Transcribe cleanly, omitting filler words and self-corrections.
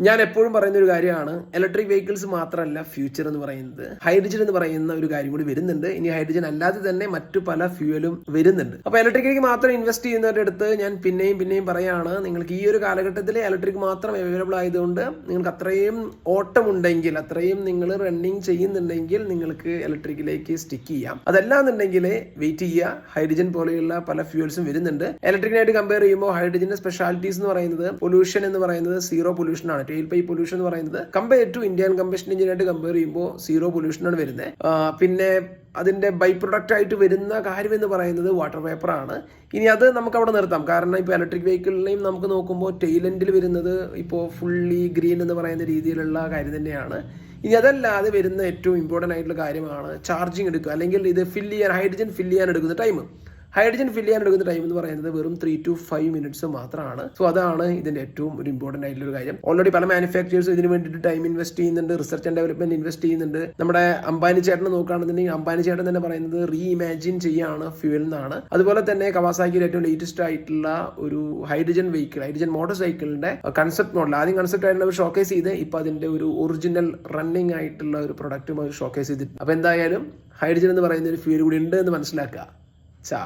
ഞാൻ എപ്പോഴും പറയുന്ന ഒരു കാര്യമാണ്, ഇലക്ട്രിക് വെഹിക്കിൾസ് മാത്രമല്ല ഫ്യൂച്ചർ എന്ന് പറയുന്നത്. ഹൈഡ്രജൻ എന്ന് പറയുന്ന ഒരു കാര്യം കൂടി വരുന്നുണ്ട്. ഇനി ഹൈഡ്രജൻ അല്ലാതെ തന്നെ മറ്റു പല ഫ്യൂവലും വരുന്നുണ്ട്. അപ്പോൾ ഇലക്ട്രിക്കിലേക്ക് മാത്രം ഇൻവെസ്റ്റ് ചെയ്യുന്നവരുടെ അടുത്ത് ഞാൻ പിന്നെയും പറയാണ്, നിങ്ങൾക്ക് ഈ ഒരു കാലഘട്ടത്തിൽ ഇലക്ട്രിക് മാത്രം അവൈലബിൾ ആയതുകൊണ്ട് നിങ്ങൾക്ക് അത്രയും ഓട്ടമുണ്ടെങ്കിൽ, അത്രയും നിങ്ങൾ റണ്ണിങ് ചെയ്യുന്നുണ്ടെങ്കിൽ നിങ്ങൾക്ക് ഇലക്ട്രിക്കിലേക്ക് സ്റ്റിക്ക് ചെയ്യാം. അതല്ലാന്നുണ്ടെങ്കിൽ വെയിറ്റ് ചെയ്യുക. ഹൈഡ്രജൻ പോലെയുള്ള പല ഫ്യൂവൽസും വരുന്നുണ്ട്. ഇലക്ട്രിക്കിനായിട്ട് കമ്പയർ ചെയ്യുമ്പോൾ ഹൈഡ്രജന്റെ സ്പെഷ്യാലിറ്റീസ് എന്ന് പറയുന്നത്, പൊല്യൂഷൻ എന്ന് പറയുന്നത് സീറോ പൊല്യൂഷൻ ആണ്. ടെയിൽ പൈപ്പ് പൊല്യൂഷൻ എന്ന് പറയുന്നത് കമ്പയർ ടു ഇന്ത്യൻ കമ്പഷൻ എഞ്ചിനായിട്ട് കമ്പയർ ചെയ്യുമ്പോൾ സീറോ പൊല്യൂഷനാണ് വരുന്നത്. പിന്നെ അതിന്റെ ബൈ പ്രൊഡക്റ്റ് ആയിട്ട് വരുന്ന കാര്യം എന്ന് പറയുന്നത് വാട്ടർ വേപ്പർ ആണ്. ഇനി അത് നമുക്ക് അവിടെ നിർത്താം. കാരണം ഇപ്പോൾ ഇലക്ട്രിക് വെഹിക്കിളിനെയും നമുക്ക് നോക്കുമ്പോൾ ടെയിലെൻഡിൽ വരുന്നത് ഇപ്പോൾ ഫുള്ളി ഗ്രീൻ എന്ന് പറയുന്ന രീതിയിലുള്ള കാര്യം തന്നെയാണ്. ഇനി അതല്ലാതെ വരുന്ന ഏറ്റവും ഇമ്പോർട്ടൻ്റ് ആയിട്ടുള്ള കാര്യമാണ് ചാർജിങ് എടുക്കുക, അല്ലെങ്കിൽ ഇത് ഹൈഡ്രജൻ ഫില്ല് ചെയ്യാൻ എടുക്കുന്ന ടൈം. ഹൈഡ്രജൻ ഫില്ല് ചെയ്യാൻ എടുക്കുന്ന ടൈം എന്ന് പറയുന്നത് വെറും 3 to 5 minutes മാത്രമാണ്. സോ അതാണ് ഇതിന്റെ ഏറ്റവും ഒരു ഇമ്പോർട്ടൻ്റ് ആയിട്ടുള്ള ഒരു കാര്യം. ഓൾറെഡി പല മാനുഫാക്ചേഴ്സും ഇതിന് വേണ്ടിയിട്ട് ടൈം ഇൻവെസ്റ്റ് ചെയ്യുന്നുണ്ട്, റിസർച്ച് ആൻഡ് ഡെവലപ്മെന്റ് ഇൻവെസ്റ്റ് ചെയ്യുന്നുണ്ട്. നമ്മുടെ അംബാനി ചേട്ടനെ നോക്കുകയാണെന്നുണ്ടെങ്കിൽ അംബാനി ചേട്ടൻ തന്നെ പറയുന്നത് റീ ഇമാജിൻ ചെയ്യാണ് ഫ്യൂവൽ എന്നാണ്. അതുപോലെ തന്നെ കവാസാക്കിയുടെ ഏറ്റവും ലേറ്റസ്റ്റ് ആയിട്ടുള്ള ഒരു ഹൈഡ്രജൻ വെഹിക്കിൾ, ഹൈഡ്രജൻ മോട്ടോർ സൈക്കിളിന്റെ കൺസെപ്റ്റ് മോഡൽ, ആദ്യം കൺസെപ്റ്റ് ആയിട്ടുള്ള ഒരു ഷോക്കേസ് ചെയ്ത് ഇപ്പൊ അതിന്റെ ഒരു ഒറിജിനൽ റണ്ണിങ് ആയിട്ടുള്ള ഒരു പ്രൊഡക്റ്റും അവർ ഷോക്കേസ് ചെയ്തിട്ടുണ്ട്. അപ്പൊ എന്തായാലും ഹൈഡ്രജൻ എന്ന് പറയുന്ന ഒരു ഫ്യൂവൽ കൂടി ഉണ്ട് എന്ന് മനസ്സിലാക്കുക. ചാ